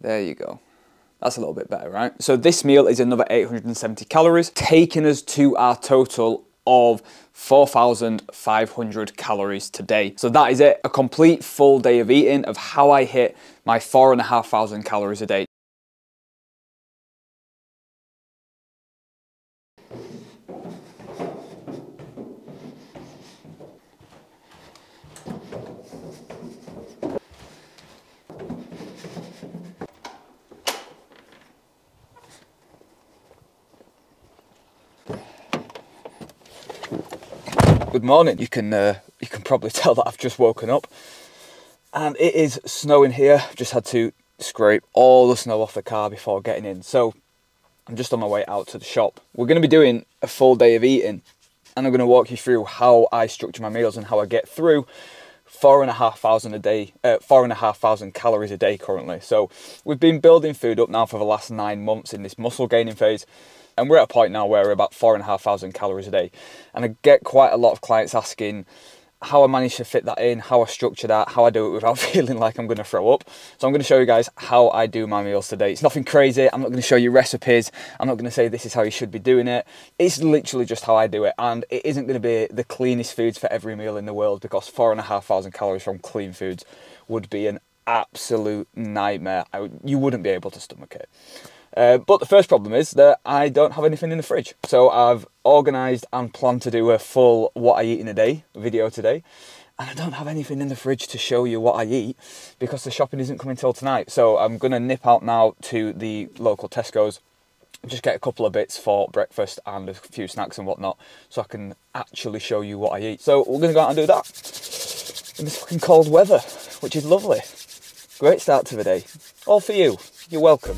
There you go. That's a little bit better, right? So this meal is another 870 calories, taking us to our total of 4,500 calories today. So that is it, a complete full day of eating of how I hit my 4,500 calories a day. Good morning. You can probably tell that I've just woken up and it is snowing here. I've just had to scrape all the snow off the car before getting in. So I'm just on my way out to the shop. We're going to be doing a full day of eating and I'm going to walk you through how I structure my meals and how I get through 4,500 a day, 4,500 calories a day currently. So we've been building food up now for the last 9 months in this muscle gaining phase. And we're at a point now where we're about 4,500 calories a day. And I get quite a lot of clients asking how I manage to fit that in, how I structure that, how I do it without feeling like I'm going to throw up. So I'm going to show you guys how I do my meals today. It's nothing crazy. I'm not going to show you recipes. I'm not going to say this is how you should be doing it. It's literally just how I do it. And it isn't going to be the cleanest foods for every meal in the world, because 4,500 calories from clean foods would be an absolute nightmare. You wouldn't be able to stomach it. But the first problem is that I don't have anything in the fridge. So I've organised and planned to do a full what I eat in a day video today. And I don't have anything in the fridge to show you what I eat because the shopping isn't coming till tonight. So I'm going to nip out now to the local Tesco's, just get a couple of bits for breakfast and a few snacks and whatnot so I can actually show you what I eat. So we're going to go out and do that in this fucking cold weather, which is lovely. Great start to the day. All for you. You're welcome.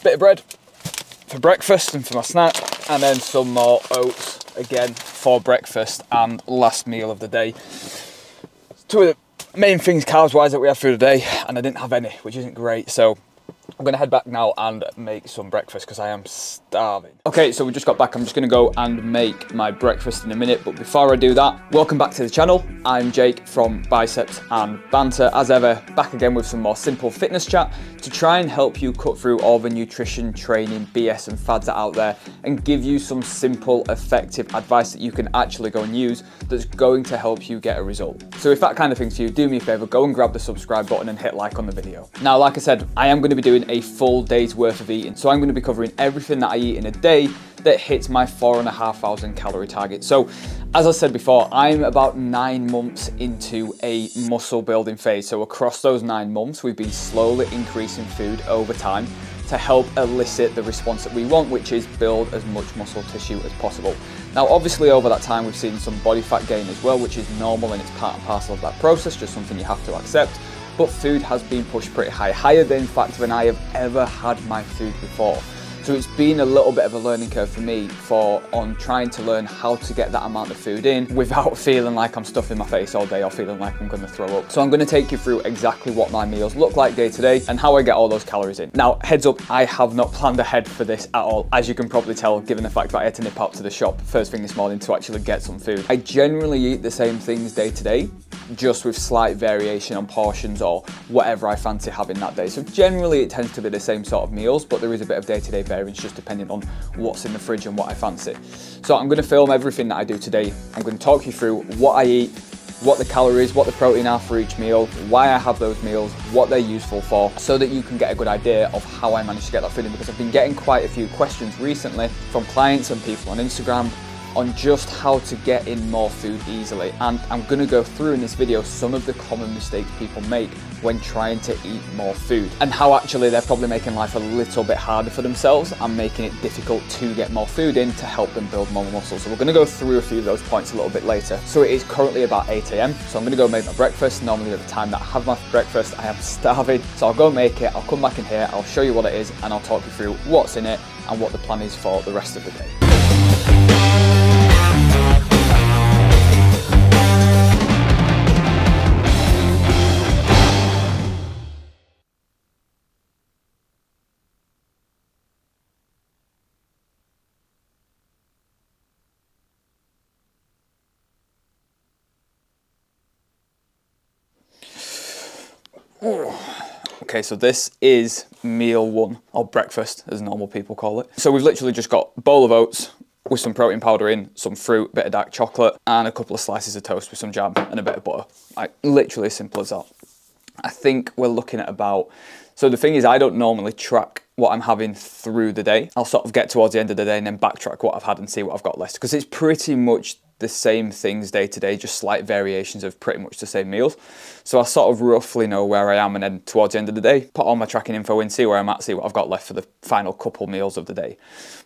Bit of bread for breakfast and for my snack, and then some more oats again for breakfast and last meal of the day. Two of the main things carbs wise that we have through the day, and I didn't have any, which isn't great. So I'm going to head back now and make some breakfast because I am starving. Okay, so we just got back. I'm just going to go and make my breakfast in a minute. But before I do that, welcome back to the channel. I'm Jake from Biceps and Banter. As ever, back again with some more simple fitness chat to try and help you cut through all the nutrition, training, BS and fads that are out there and give you some simple, effective advice that you can actually go and use that's going to help you get a result. So if that kind of thing's to you, do me a favor, go and grab the subscribe button and hit like on the video. Now, like I said, I am going to be doing a full day's worth of eating. So I'm going to be covering everything that I eat in a day that hits my 4,500 calorie target. So as I said before, I'm about 9 months into a muscle building phase. So across those 9 months, we've been slowly increasing food over time to help elicit the response that we want, which is build as much muscle tissue as possible. Now, obviously over that time, we've seen some body fat gain as well, which is normal and it's part and parcel of that process, just something you have to accept. But food has been pushed pretty high, higher than in fact than I have ever had my food before. So it's been a little bit of a learning curve for me on trying to learn how to get that amount of food in without feeling like I'm stuffing my face all day or feeling like I'm going to throw up. So I'm going to take you through exactly what my meals look like day to day and how I get all those calories in. Now, heads up, I have not planned ahead for this at all, as you can probably tell, given the fact that I had to nip out to the shop first thing this morning to actually get some food. I generally eat the same things day to day, just with slight variation on portions or whatever I fancy having that day. So generally it tends to be the same sort of meals, but there is a bit of day-to-day variance just depending on what's in the fridge and what I fancy. So I'm going to film everything that I do today. I'm going to talk you through what I eat, what the calories, what the protein are for each meal, why I have those meals, what they're useful for, so that you can get a good idea of how I manage to get that food in, because I've been getting quite a few questions recently from clients and people on Instagram on just how to get in more food easily, and I'm going to go through in this video some of the common mistakes people make when trying to eat more food, and how actually they're probably making life a little bit harder for themselves and making it difficult to get more food in to help them build more muscle. So we're going to go through a few of those points a little bit later. So it is currently about 8 AM, so I'm going to go make my breakfast. Normally at the time that I have my breakfast I am starving, so I'll go make it, I'll come back in here, I'll show you what it is, and I'll talk you through what's in it and what the plan is for the rest of the day. Okay, so this is meal one, or breakfast as normal people call it. So we've literally just got a bowl of oats with some protein powder in, some fruit, a bit of dark chocolate, and a couple of slices of toast with some jam and a bit of butter. Like, literally as simple as that. I think we're looking at about, so the thing is, I don't normally track what I'm having through the day. I'll sort of get towards the end of the day and then backtrack what I've had and see what I've got left, because it's pretty much the same things day to day, just slight variations of pretty much the same meals. So I sort of roughly know where I am, and then towards the end of the day, put all my tracking info in, see where I'm at, see what I've got left for the final couple meals of the day.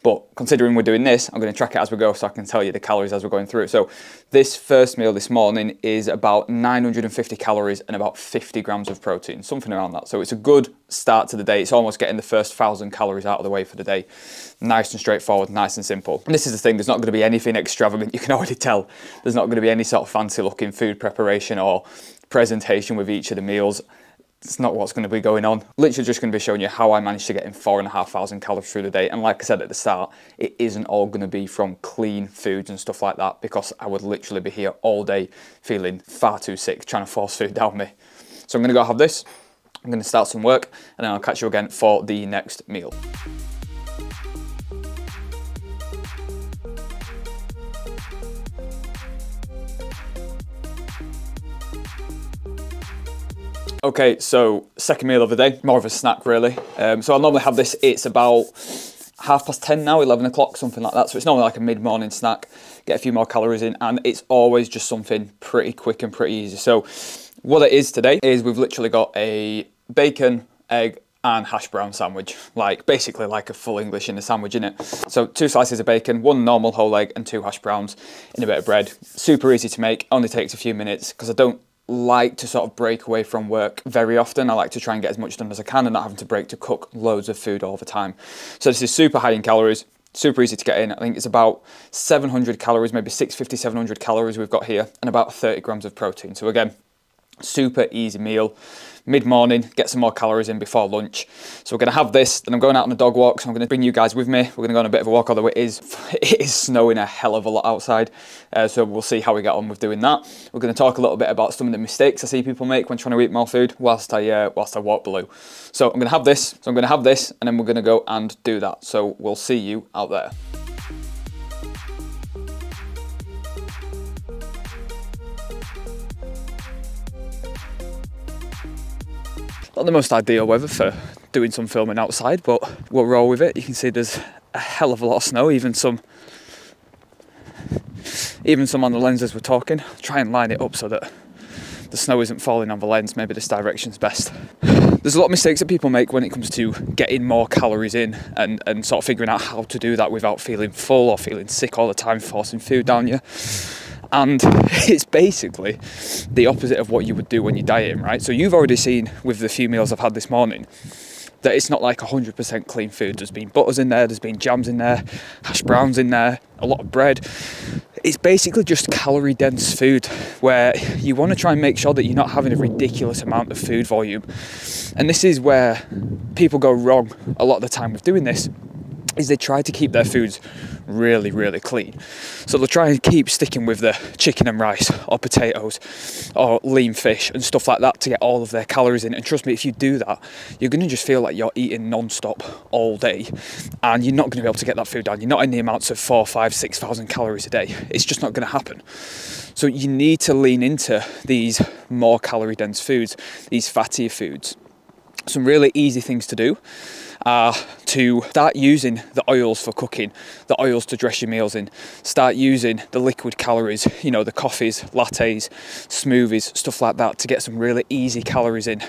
But considering we're doing this, I'm going to track it as we go so I can tell you the calories as we're going through. So this first meal this morning is about 950 calories and about 50 grams of protein, something around that. So it's a good start to the day. It's almost getting the first 1,000 calories out of the way for the day. Nice and straightforward, nice and simple. And this is the thing, there's not going to be anything extravagant. You can already tell there's not going to be any sort of fancy looking food preparation or presentation with each of the meals. It's not what's going to be going on. Literally just going to be showing you how I managed to get in 4,500 calories through the day. And like I said at the start, it isn't all going to be from clean foods and stuff like that, because I would literally be here all day feeling far too sick trying to force food down me. So I'm going to go have this, I'm going to start some work, and then I'll catch you again for the next meal. Okay, so second meal of the day, more of a snack really. So I'll normally have this, it's about 10:30 now, 11 o'clock, something like that. So it's normally like a mid-morning snack, get a few more calories in, and it's always just something pretty quick and pretty easy. So what it is today is we've literally got a bacon, egg, and hash brown sandwich, like basically like a full English in a sandwich, innit? So 2 slices of bacon, 1 normal whole egg, and 2 hash browns in a bit of bread. Super easy to make, only takes a few minutes, because I don't like to sort of break away from work very often. I like to try and get as much done as I can and not having to break to cook loads of food all the time. So this is super high in calories, super easy to get in. I think it's about 700 calories, maybe 650, 700 calories we've got here, and about 30 grams of protein. So again, super easy meal. Mid-morning, get some more calories in before lunch. So we're going to have this, then I'm going out on a dog walk, so I'm going to bring you guys with me. We're going to go on a bit of a walk, although it is snowing a hell of a lot outside. So we'll see how we get on with doing that. We're going to talk a little bit about some of the mistakes I see people make when trying to eat more food whilst I walk below. So I'm going to have this, and then we're going to go and do that. So we'll see you out there. Not the most ideal weather for doing some filming outside, but we'll roll with it. You can see there's a hell of a lot of snow, even some on the lens as we're talking. Try and line it up so that the snow isn't falling on the lens. Maybe this direction's best. There's a lot of mistakes that people make when it comes to getting more calories in and sort of figuring out how to do that without feeling full or feeling sick all the time, forcing food down you. And it's basically the opposite of what you would do when you're dieting, right? So you've already seen with the few meals I've had this morning that it's not like 100% clean food. There's been butters in there, there's been jams in there, hash browns in there, a lot of bread. It's basically just calorie dense food where you want to try and make sure that you're not having a ridiculous amount of food volume. And this is where people go wrong a lot of the time with doing this, is they try to keep their foods really, really clean. So they'll try and keep sticking with the chicken and rice or potatoes or lean fish and stuff like that to get all of their calories in. And trust me, if you do that, you're going to just feel like you're eating non-stop all day and you're not going to be able to get that food down. You're not in the amounts of 4,000, 5,000, 6,000 calories a day. It's just not going to happen. So you need to lean into these more calorie dense foods, these fattier foods. Some really easy things to do. are to start using the oils for cooking, the oils to dress your meals in, start using the liquid calories, you know, the coffees, lattes, smoothies, stuff like that, to get some really easy calories in.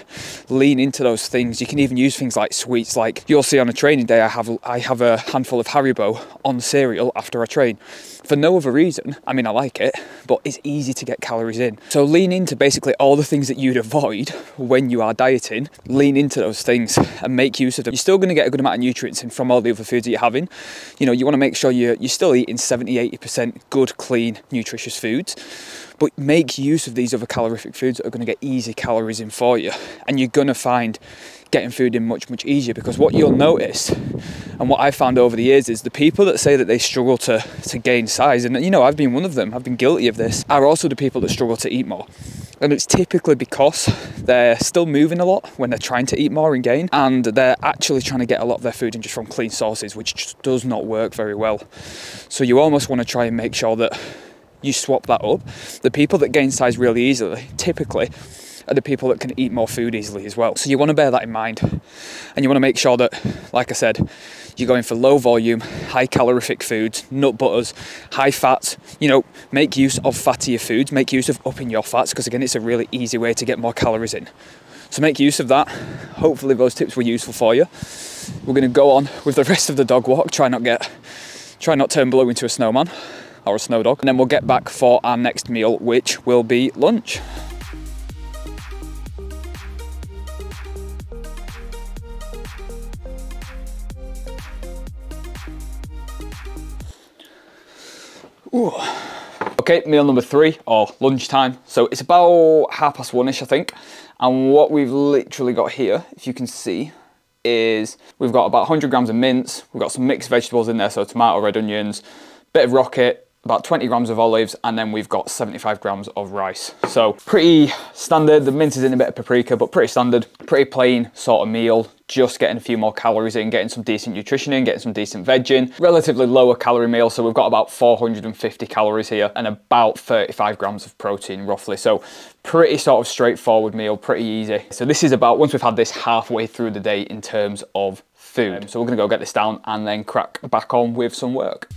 Lean into those things. You can even use things like sweets, like you'll see on a training day, I have a handful of Haribo on cereal after I train. For no other reason. I mean, I like it, but it's easy to get calories in. So lean into basically all the things that you'd avoid when you are dieting. Lean into those things and make use of them. You're still going to get a good amount of nutrients in from all the other foods that you're having. You know, you want to make sure you're still eating 70-80% good, clean, nutritious foods, but make use of these other calorific foods that are going to get easy calories in for you. And you're going to find getting food in much, much easier, because what you'll notice, and what I found over the years, is the people that say that they struggle to gain size, and you know, I've been one of them, I've been guilty of this, are also the people that struggle to eat more. And it's typically because they're still moving a lot when they're trying to eat more and gain, and they're actually trying to get a lot of their food in just from clean sources, which just does not work very well. So you almost want to try and make sure that you swap that up. The people that gain size really easily, typically, are the people that can eat more food easily as well. So you want to bear that in mind. And you want to make sure that, like I said, you're going for low volume, high calorific foods, nut butters, high fats. You know, make use of fattier foods, make use of upping your fats, because again, it's a really easy way to get more calories in. So make use of that. Hopefully those tips were useful for you. We're going to go on with the rest of the dog walk. Try not turn Blue into a snowman or a snow dog. And then we'll get back for our next meal, which will be lunch. Ooh. Okay, meal number 3, or lunchtime. So it's about 1:30-ish, I think. And what we've literally got here, if you can see, is we've got about 100 grams of mince. We've got some mixed vegetables in there, so tomato, red onions, bit of rocket, about 20 grams of olives, and then we've got 75 grams of rice. So pretty standard. The mince is in a bit of paprika, but pretty standard, pretty plain sort of meal. Just getting a few more calories in, getting some decent nutrition in, getting some decent veg in. Relatively lower calorie meal, so we've got about 450 calories here and about 35 grams of protein roughly. So pretty sort of straightforward meal, pretty easy. So this is about, once we've had this, halfway through the day in terms of food. So we're gonna go get this down and then crack back on with some work.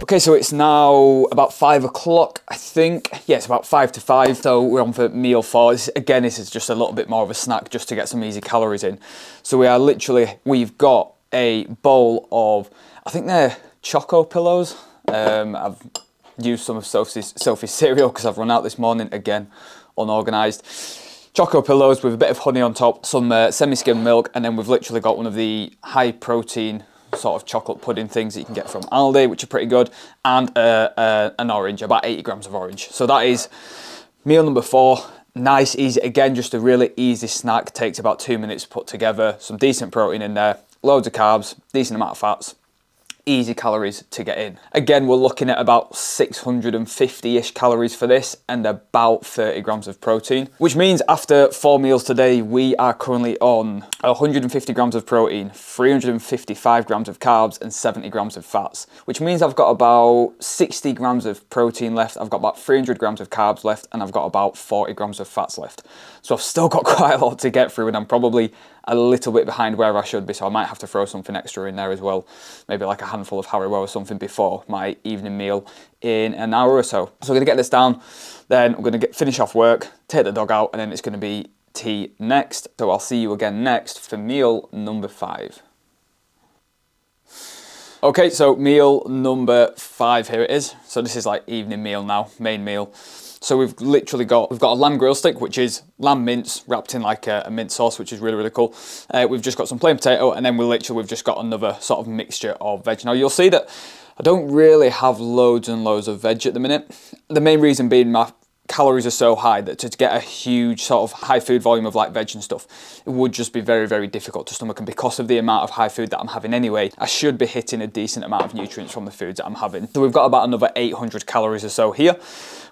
Okay, so it's now about 5 o'clock, I think. Yeah, it's about 5 to 5. So we're on for meal 4. Again, this is just a little bit more of a snack just to get some easy calories in. So we've got a bowl of, I think they're Choco Pillows. I've used some of Sophie's cereal because I've run out this morning, again, unorganised. Choco Pillows with a bit of honey on top, some semi-skimmed milk, and then we've literally got one of the high protein sort of chocolate pudding things that you can get from Aldi, which are pretty good, and an orange, about 80 grams of orange. So that is meal number 4. Nice, easy, again, just a really easy snack. Takes about 2 minutes to put together. Some decent protein in there, loads of carbs, decent amount of fats, easy calories to get in. Again, we're looking at about 650-ish calories for this and about 30 grams of protein, which means after 4 meals today, we are currently on 150 grams of protein, 355 grams of carbs and 70 grams of fats, which means I've got about 60 grams of protein left. I've got about 300 grams of carbs left, and I've got about 40 grams of fats left. So I've still got quite a lot to get through, and I'm probably a little bit behind where I should be, so I might have to throw something extra in there as well. Maybe like a handful of Haribo or something before my evening meal in an hour or so. So we're gonna get this down, then we're gonna finish off work, take the dog out, and then it's gonna be tea next. So I'll see you again next for meal number 5. Okay, so meal number 5, here it is. So this is like evening meal now, main meal. So we've got a lamb grill stick, which is lamb mince wrapped in like a mint sauce, which is really, really cool. We've just got some plain potato, and then we've just got another sort of mixture of veg. Now you'll see that I don't really have loads and loads of veg at the minute. The main reason being my calories are so high that to get a huge sort of high food volume of like veg and stuff, it would just be very, very difficult to stomach. And because of the amount of high food that I'm having anyway, I should be hitting a decent amount of nutrients from the foods that I'm having. So we've got about another 800 calories or so here.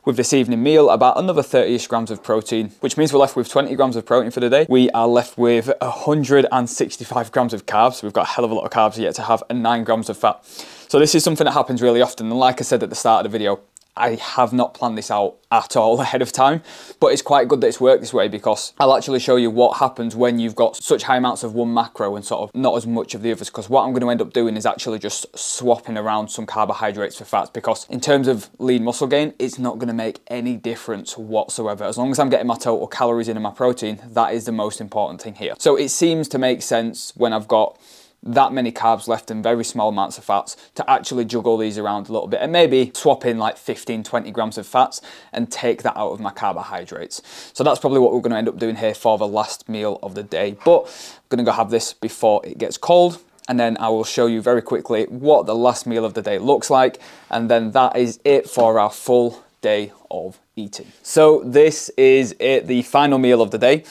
With this evening meal, about another 30-ish grams of protein, which means we're left with 20 grams of protein for the day. We are left with 165 grams of carbs. We've got a hell of a lot of carbs yet to have, and 9 grams of fat. So this is something that happens really often. And like I said at the start of the video, I have not planned this out at all ahead of time, but it's quite good that it's worked this way, because I'll actually show you what happens when you've got such high amounts of one macro and sort of not as much of the others, because what I'm going to end up doing is actually just swapping around some carbohydrates for fats, because in terms of lean muscle gain, it's not going to make any difference whatsoever. As long as I'm getting my total calories in and my protein, that is the most important thing here. So it seems to make sense when I've got that many carbs left and very small amounts of fats to actually juggle these around a little bit and maybe swap in like 15-20 grams of fats and take that out of my carbohydrates. So that's probably what we're going to end up doing here for the last meal of the day, but I'm going to go have this before it gets cold, and then I will show you very quickly what the last meal of the day looks like, and then that is it for our full day of eating. So this is it, the final meal of the day.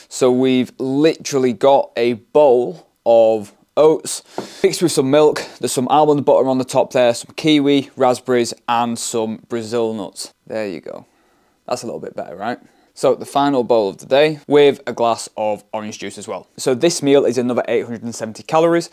So we've literally got a bowl of oats mixed with some milk. There's some almond butter on the top there, some kiwi, raspberries, and some Brazil nuts. There you go. That's a little bit better, right? So the final bowl of the day with a glass of orange juice as well. So this meal is another 870 calories,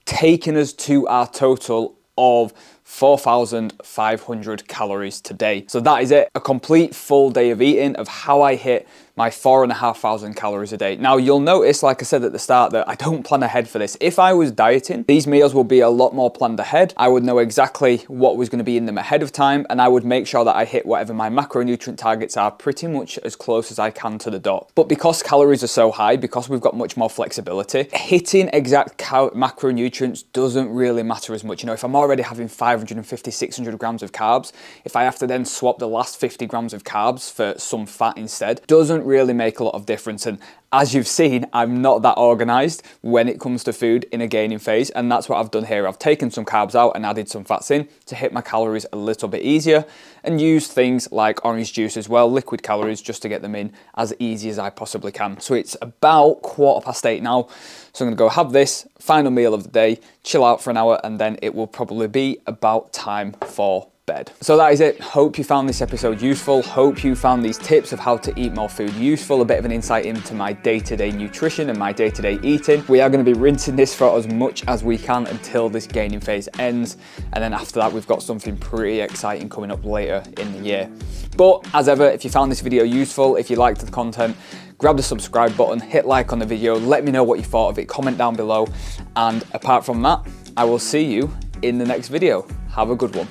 taking us to our total of 4,500 calories today. So that is it, a complete full day of eating, of how I hit my 4,500 calories a day. Now you'll notice, like I said at the start, that I don't plan ahead for this. If I was dieting, these meals will be a lot more planned ahead. I would know exactly what was going to be in them ahead of time, and I would make sure that I hit whatever my macronutrient targets are pretty much as close as I can to the dot. But because calories are so high, because we've got much more flexibility, hitting exact macronutrients doesn't really matter as much. You know, if I'm already having 550, 600 grams of carbs, if I have to then swap the last 50 grams of carbs for some fat instead, doesn't really make a lot of difference. And as you've seen, I'm not that organized when it comes to food in a gaining phase, and that's what I've done here. I've taken some carbs out and added some fats in to hit my calories a little bit easier, and use things like orange juice as well, liquid calories, just to get them in as easy as I possibly can. So it's about 8:15 now, so I'm gonna go have this final meal of the day, chill out for an hour, and then it will probably be about time for bed. So that is it. Hope you found this episode useful. Hope you found these tips of how to eat more food useful, a bit of an insight into my day-to-day nutrition and my day-to-day eating. We are going to be rinsing this for as much as we can until this gaining phase ends, and then after that we've got something pretty exciting coming up later in the year. But as ever, if you found this video useful, if you liked the content, grab the subscribe button, hit like on the video, let me know what you thought of it, comment down below, and apart from that, I will see you in the next video. Have a good one.